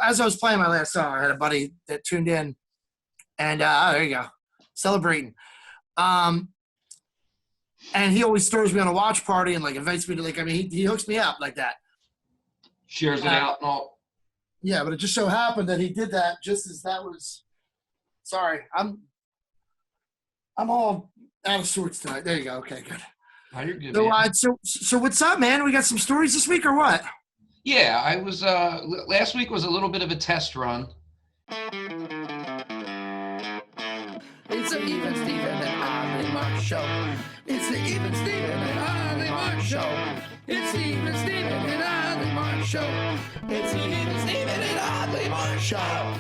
As I was playing my last song, I had a buddy that tuned in, and there you go, celebrating. Um, and he always throws me on a watch party and like invites me to he hooks me up like that. Shares it out and all. Yeah, but it just so happened that he did that just as that was. Sorry, I'm all out of sorts tonight. There you go. Okay, good. Oh, you're good, So, man. so what's up, man? We got some stories this week or what? Yeah, I was. Last week was a little bit of a test run. It's the Even Steven and Oddly Mark Show. It's the Even Steven and Oddly Mark Show. It's the Even Steven and Oddly Mark Show. It's the Even Steven and Oddly Mark Show.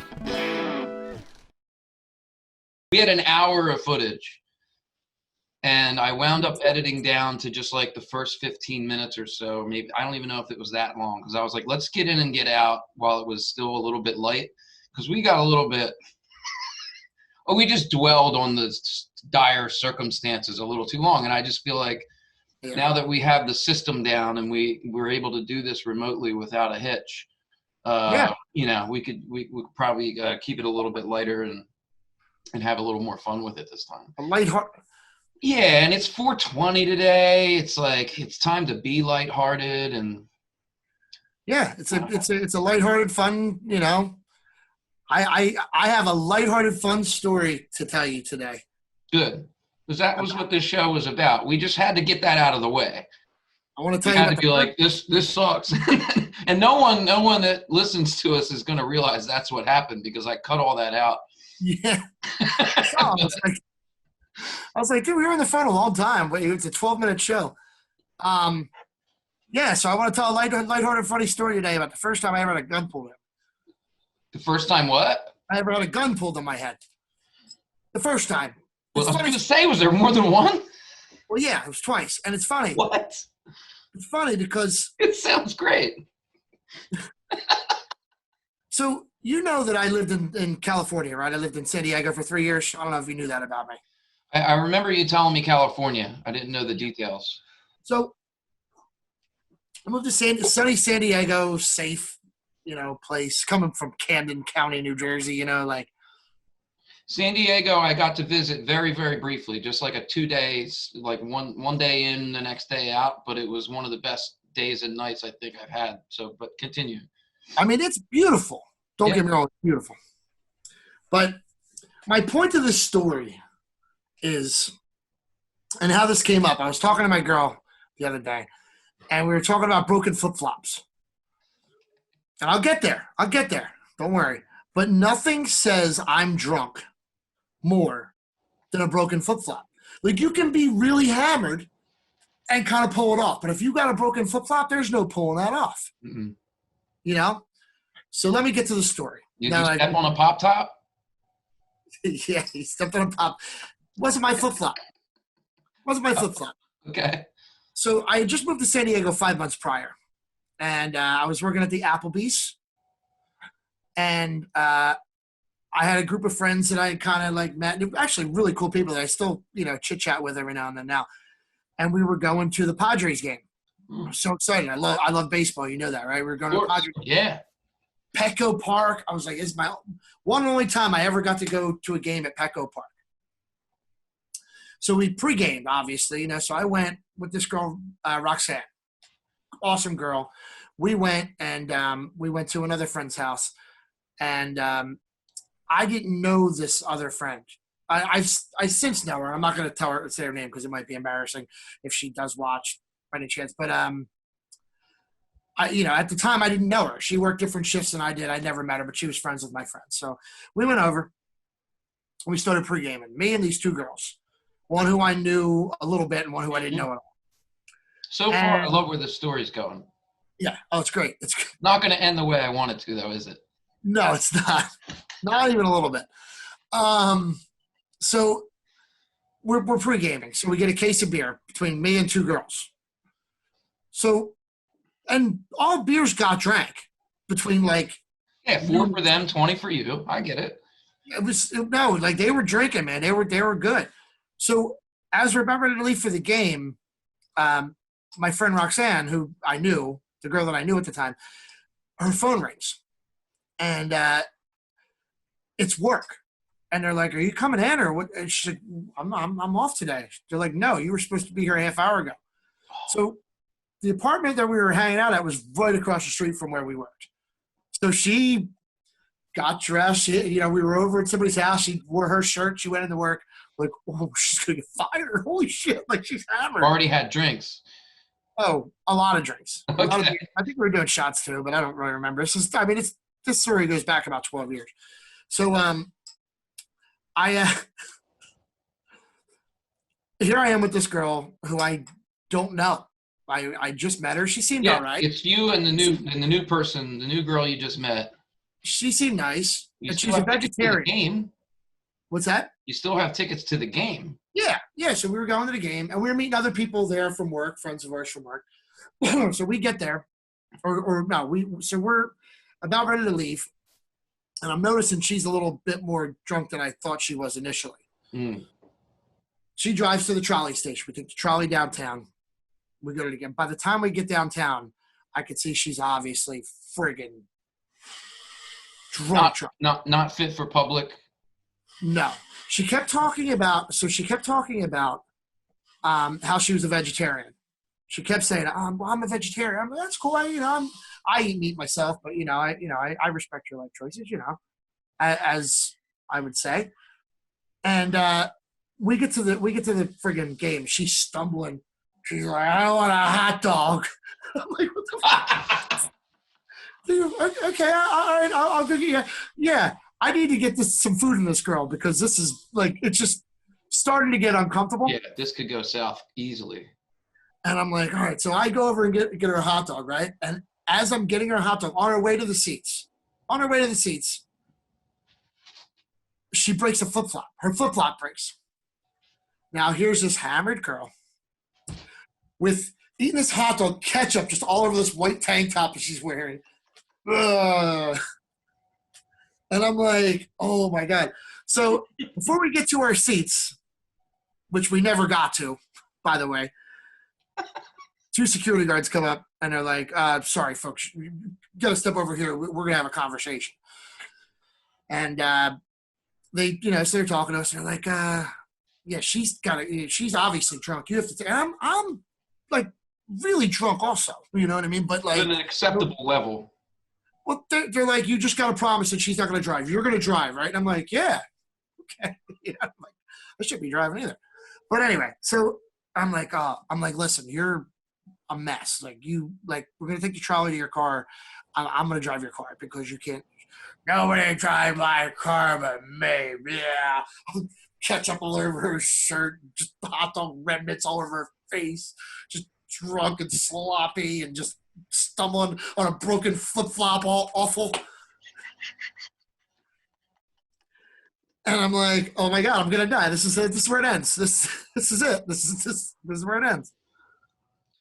We had an hour of footage, and I wound up editing down to just like the first 15 minutes or so. Maybe I don't even know if it was that long, because I was like, let's get in and get out while it was still a little bit light, because we got a little bit. Oh, we just dwelled on the dire circumstances a little too long, and I just feel like now that we have the system down and we're able to do this remotely without a hitch, we could probably keep it a little bit lighter and have a little more fun with it this time. A lighthearted. Yeah, and it's 420 today. It's like it's time to be lighthearted, and yeah, it's a lighthearted, fun. You know, I have a lighthearted, fun story to tell you today. Good, because that was what this show was about. We just had to get that out of the way. I want to tell you. You had to be like this sucks, and no one that listens to us is going to realize that's what happened because I cut all that out. Yeah. I was like, dude, we were on the phone a long time, but it's a 12-minute show. Yeah, so I want to tell a lighthearted, funny story today about the first time I ever had a gun pulled in. The first time what? I ever had a gun pulled on my head. The first time. Well, I was going to say, was there more than one? Well, yeah, it was twice, and it's funny. What? It's funny because... It sounds great. So... You know that I lived in California, right? I lived in San Diego for 3 years. I don't know if you knew that about me. I remember you telling me California. I didn't know the details. So I moved to sunny San Diego, safe, place, coming from Camden County, New Jersey, like. San Diego, I got to visit very, very briefly, just like a 2 days, like one day in, the next day out. But it was one of the best days and nights I think I've had. So, but continue. I mean, it's beautiful. Don't get me wrong, it's beautiful. But my point to this story is, and how this came up, I was talking to my girl the other day, and we were talking about broken flip-flops. And I'll get there. Don't worry. But nothing says I'm drunk more than a broken flip-flop. Like, you can be really hammered and kind of pull it off. But if you got a broken flip-flop, there's no pulling that off. Mm-mm. So let me get to the story. You step on a pop top? Yeah, he stepped on a pop. Wasn't my flip-flop. Okay. So I had just moved to San Diego 5 months prior. And I was working at the Applebee's. And I had a group of friends that I kind of like met. Actually, really cool people that I still, chit-chat with every now and then now. And we were going to the Padres game. I was so excited. I love baseball. You know that, right? We were going to the Padres game. Yeah. Petco Park. I was like, it's my one and only time I ever got to go to a game at Petco Park. So we pre-gamed, obviously, So I went with this girl, Roxanne, awesome girl. We went and we went to another friend's house, and I didn't know this other friend. I since know her. I'm not going to say her name because it might be embarrassing if she does watch by any chance. But at the time I didn't know her. She worked different shifts than I did. I never met her, but she was friends with my friends. So we went over. And we started pre-gaming. Me and these two girls. One who I knew a little bit and one who I didn't know at all. So far, I love where the story's going. Yeah. Oh, it's great. It's not going to end the way I want it to, though, is it? No, it's not. Not even a little bit. So we're pre-gaming. So we get a case of beer between me and two girls. So, and all beers got drank between like. Yeah, 4 for them, 20 for you. I get it. They were drinking, man. They were good. So as we're about ready to leave for the game, my friend Roxanne, who I knew, the girl that I knew at the time, her phone rings. and it's work. And they're like, "Are you coming in or what?" And she's like, I'm off today." They're like, "No, you were supposed to be here a half hour ago." So the apartment that we were hanging out at was right across the street from where we worked. So she got dressed. We were over at somebody's house. She wore her shirt. She went into work. Like, oh, she's gonna get fired. Holy shit! Like she's hammered. Already had drinks. Oh, a lot of drinks. Okay. I think we were doing shots too, but I don't really remember. This story goes back about 12 years. So I here I am with this girl who I don't know. I just met her. She seemed all right. It's you and the new person, the new girl you just met. She seemed nice, and she's a To the vegetarian. game. What's that? You still have tickets to the game. Yeah. So we were going to the game, and we were meeting other people there from work, friends of ours from work. So we get there, we're about ready to leave, and I'm noticing she's a little bit more drunk than I thought she was initially. Mm. She drives to the trolley station. We take the trolley downtown. We go to the game. By the time we get downtown, I could see she's obviously friggin' drunk. Not fit for public. No. She kept talking about how she was a vegetarian. She kept saying, I'm a vegetarian. I'm like, that's cool. I eat meat myself, but I respect your life choices, as I would say. And we get to the friggin' game. She's stumbling. She's like, "I want a hot dog." I'm like, what the fuck? Okay, all right, I'll go get you. Yeah, I need to get some food in this girl because this is like, it's just starting to get uncomfortable. Yeah, this could go south easily. And I'm like, all right, so I go over and get her a hot dog, right? And as I'm getting her a hot dog, on her way to the seats, she breaks a flip-flop. Her flip-flop breaks. Now here's this hammered girl with eating this hot dog, ketchup just all over this white tank top that she's wearing. Ugh. And I'm like, oh my God. So before we get to our seats, which we never got to, by the way, 2 security guards come up and they're like, sorry, folks, you got to step over here. We're going to have a conversation. And they, so they're talking to us and they're like, yeah, she's obviously drunk. You have to, and I'm like really drunk also, you know what I mean? But like at an acceptable level. Well, they're like, you just got to promise that she's not going to drive. You're going to drive, right? And I'm like, yeah, okay. I'm like, I shouldn't be driving either. But anyway, so I'm like, listen, you're a mess. Like we're going to take the trolley to your car. I'm going to drive your car because you can't. Nobody drive my car but me. Yeah. Ketchup all over her shirt, just hot dog remnants all over her face, just drunk and sloppy and just stumbling on a broken flip-flop, all awful. And I'm like, oh my God, I'm gonna die. This is where it ends. This is it. This is where it ends.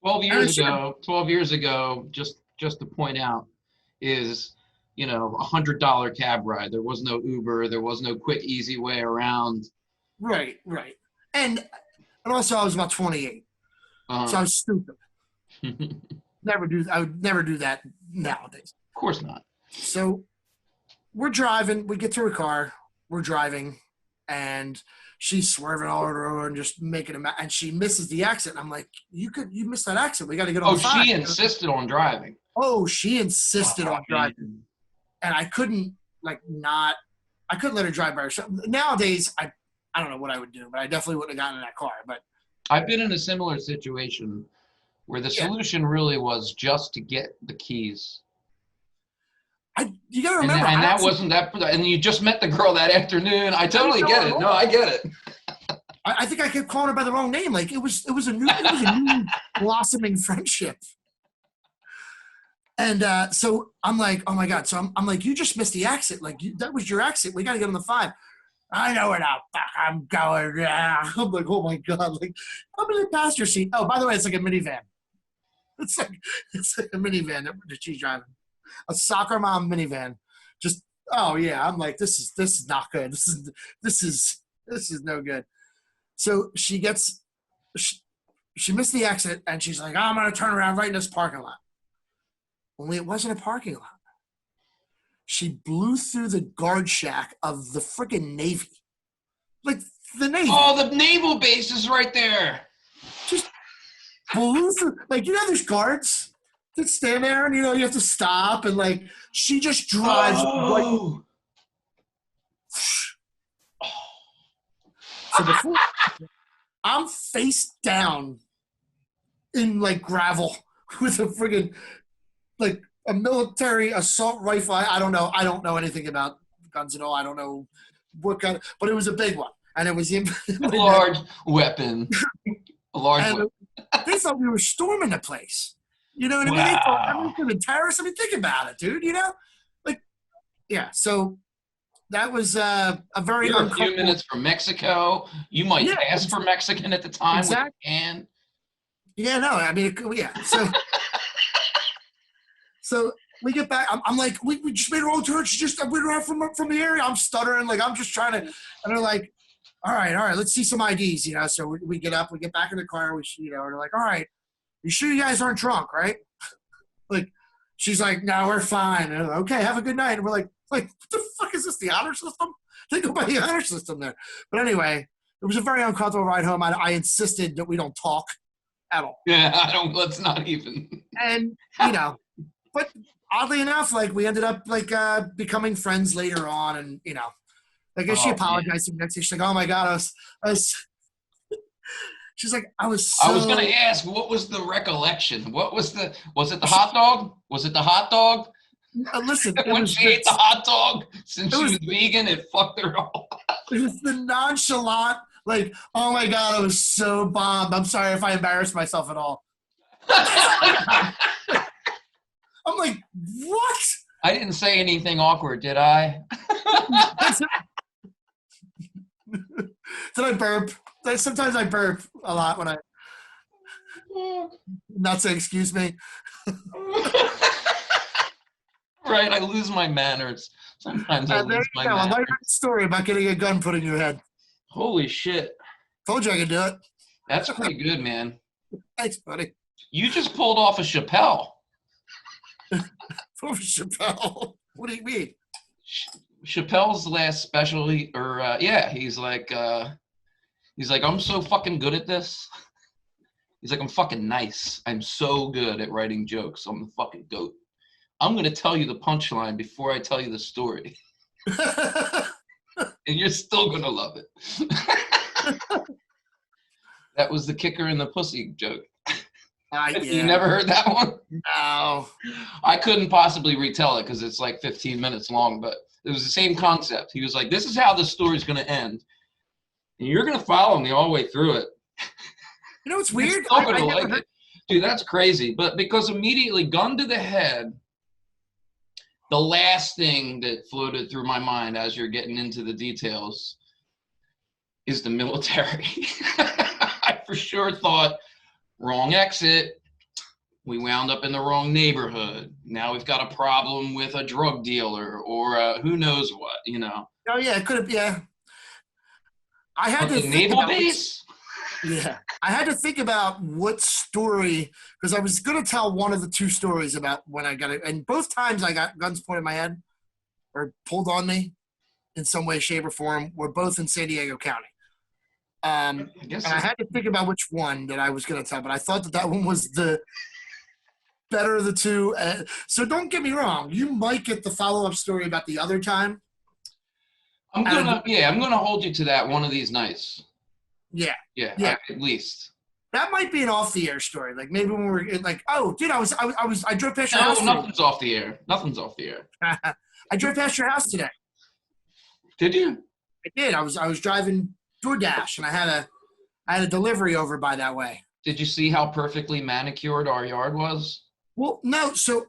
12 years ago, just to point out, is $100 cab ride. There was no Uber. There was no quick, easy way around. Right. And also I was about 28. So I was stupid. I would never do that nowadays. Of course not. So we're driving. We get to her car. We're driving, and she's swerving all over the road and just making and she misses the exit. I'm like, you missed that exit. We got to get on the side. She insisted on driving. Oh, she insisted on driving, and I couldn't I couldn't let her drive by herself. Nowadays, I don't know what I would do, but I definitely wouldn't have gotten in that car. But I've been in a similar situation where the solution really was just to get the keys. You gotta remember, and you just met the girl that afternoon. I totally get it. No, I get it. I think I kept calling her by the wrong name. Like it was a new blossoming friendship. And so I'm like, oh my God. So I'm like, you just missed the exit. Like that was your exit. We got to get on the 5. I know where the fuck I'm going. Yeah. I'm like, oh my God. Like, I'm in the passenger seat. Oh, by the way, it's like a minivan. It's like a minivan that she's driving. A soccer mom minivan. Just, oh yeah. I'm like, this is not good. This is no good. So she missed the exit and she's like, I'm going to turn around right in this parking lot. Only it wasn't a parking lot. she blew through the guard shack of the freaking Navy. Like, the Navy. Oh, the naval base is right there. Just blew through. Like, there's guards that stand there and, you have to stop. And, like, she just drives. Oh. So before I'm face down in, like, gravel with a friggin', like, a military assault rifle. I don't know. I don't know anything about guns at all. I don't know what kind, but it was a big one. And it was in a large weapon. A large and weapon. They thought we were storming the place. You know what I mean? They thought, we were terrorists. I mean, think about it, dude. Like, yeah. So that was a very You're a few minutes from Mexico. You might pass for Mexican at the time. Exactly. And yeah, no, I mean, yeah. So we get back. I'm like, we just made our own turn. We're out from the area. I'm stuttering, like I'm just trying to. And they're like, all right, let's see some IDs, So we get up, we get back in the car, and they're like, all right, you sure you guys aren't drunk, right? Like, she's like, no, we're fine. And like, okay, have a good night. And we're like, what the fuck is this? The honor system? They go by the honor system there. But anyway, it was a very uncomfortable ride home. I insisted that we don't talk at all. Yeah, let's not even. And but oddly enough, like we ended up like becoming friends later on, and I guess she apologized to me next day. She's like, "Oh my god, I was." She's like, "I was." I was gonna ask, what was the recollection? Was it the hot dog? Was it the hot dog? Listen, when she ate the hot dog, since she was vegan, it fucked her all. It was the nonchalant, like, "Oh my god, I was so bombed. I'm sorry if I embarrassed myself at all." I'm like, what? I didn't say anything awkward, did I? Did I burp? Sometimes I burp a lot when I not say excuse me. Right, I lose my manners. Sometimes I lose my manners. I like that story about getting a gun put in your head. Holy shit. Told you I could do it. That's pretty good, man. Thanks, buddy. You just pulled off a Chappell. Chappell. What do you mean? Chappell's last special, he's like, I'm so fucking good at this. He's like, I'm fucking nice. I'm so good at writing jokes. I'm the fucking goat. I'm going to tell you the punchline before I tell you the story. And you're still going to love it. That was the kicker in the pussy joke. Yeah. You never heard that one? No. I couldn't possibly retell it because it's like 15 minutes long, but it was the same concept. He was like, this is how the story's going to end. And you're going to follow me all the way through it. It's weird. You're still going to like it. Dude, that's crazy. But because immediately, gun to the head, the last thing that floated through my mind as you're getting into the details is the military. I for sure thought, wrong exit. We wound up in the wrong neighborhood. Now we've got a problem with a drug dealer or who knows what, Oh, yeah, it could have, yeah. I had to the think naval about base? Yeah. I had to think about what story, because I was going to tell one of the two stories about when I got it. And both times I got guns pointed at my head or pulled on me in some way, shape, or form were both in San Diego County. I had to think about which one that I was going to tell, but I thought that one was the better of the two. So don't get me wrong. You might get the follow-up story about the other time. I'm gonna hold you to that one of these nights. Yeah. At least. That might be an off-the-air story. Like maybe when we're like, oh, dude, I drove past your house. No, nothing's off the air. Nothing's off the air. I drove past your house today. Did you? I did. I was driving DoorDash, and I had a delivery over by that way. Did you see how perfectly manicured our yard was? Well, no. So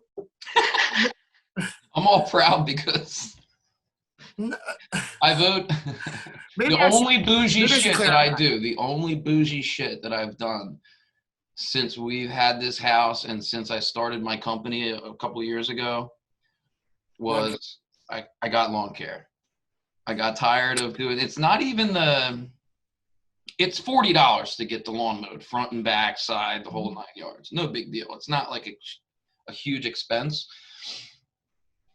I'm all proud because I vote. The only bougie shit that I do, the only bougie shit that I've done since we've had this house and since I started my company a couple of years ago was I got lawn care. I got tired of doing it's not even it's $40 to get the lawn mowed, front and back, side, the whole 9 yards. No big deal. It's not like a huge expense.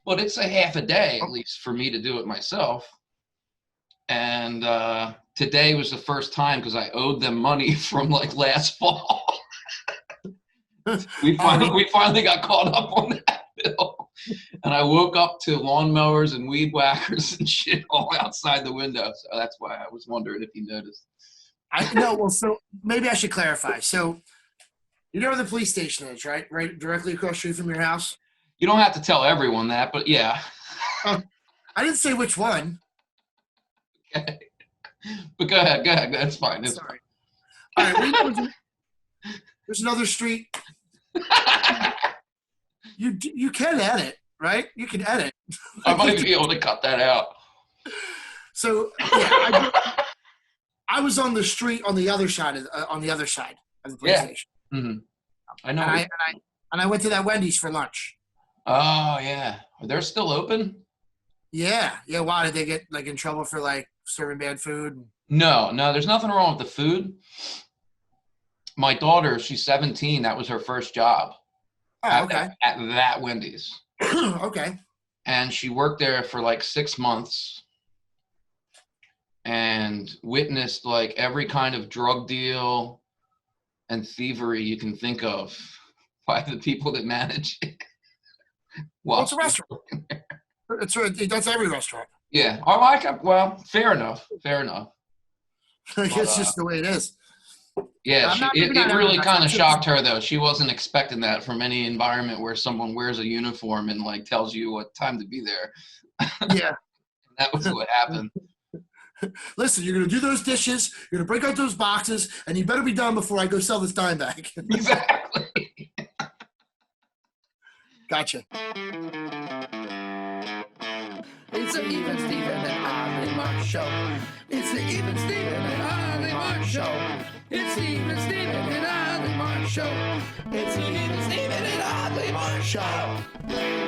but it's a half a day at least for me to do it myself. And today was the first time because I owed them money from like last fall. We finally got caught up on that bill. And I woke up to lawnmowers and weed whackers and shit all outside the window. So that's why I was wondering if you noticed. Well, so maybe I should clarify. So you know where the police station is, right? Right directly across the street from your house? You don't have to tell everyone that, but yeah. I didn't say which one. Okay. But go ahead. That's fine. Sorry. All right, there's another street. You can edit, right? You can edit. I might be able to cut that out. So yeah, I was on the street on the other side of the police station. Mm-hmm. I know. And I went to that Wendy's for lunch. Oh yeah, they're still open. Yeah. Why did they get like in trouble for like serving bad food? No, there's nothing wrong with the food. My daughter, she's 17. That was her first job. Oh, okay. At that Wendy's. Okay. And she worked there for like 6 months and witnessed like every kind of drug deal and thievery you can think of by the people that manage it. Well, it's a restaurant. That's every restaurant. Yeah. I like it. Well, fair enough. It's just the way it is. Yeah, it really kind of shocked her, though. She wasn't expecting that from any environment where someone wears a uniform and, like, tells you what time to be there. Yeah. That was what happened. Listen, you're going to do those dishes, you're going to break out those boxes, and you better be done before I go sell this dime bag. Exactly. Gotcha. It's the Even Steven and Oddly Mark Show. It's the Even Steven and Oddly Mark Show. It's the Even Steven and Oddly Mark Show. It's the Even Steven and Oddly Mark Show.